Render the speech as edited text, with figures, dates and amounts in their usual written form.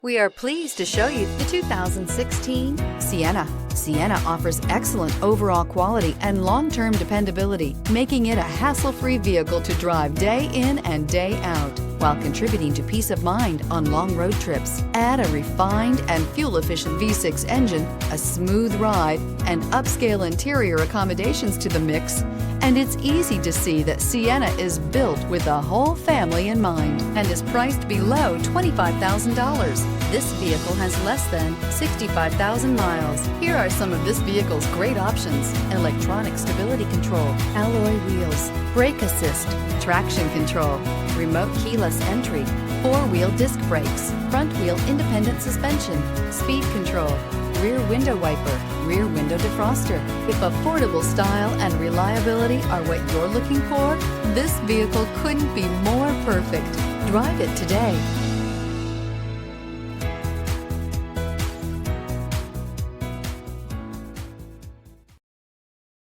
We are pleased to show you the 2016 Sienna. Sienna offers excellent overall quality and long-term dependability, making it a hassle-free vehicle to drive day in and day out, while contributing to peace of mind on long road trips. Add a refined and fuel-efficient V6 engine, a smooth ride, and upscale interior accommodations to the mix, and it's easy to see that Sienna is built with the whole family in mind and is priced below $25,000. This vehicle has less than 65,000 miles. Here are some of this vehicle's great options: electronic stability control, alloy wheels, brake assist, traction control, remote keyless entry, four-wheel disc brakes, front-wheel independent suspension, speed control, rear window wiper, rear window defroster. If affordable style and reliability are what you're looking for, this vehicle couldn't be more perfect. Drive it today.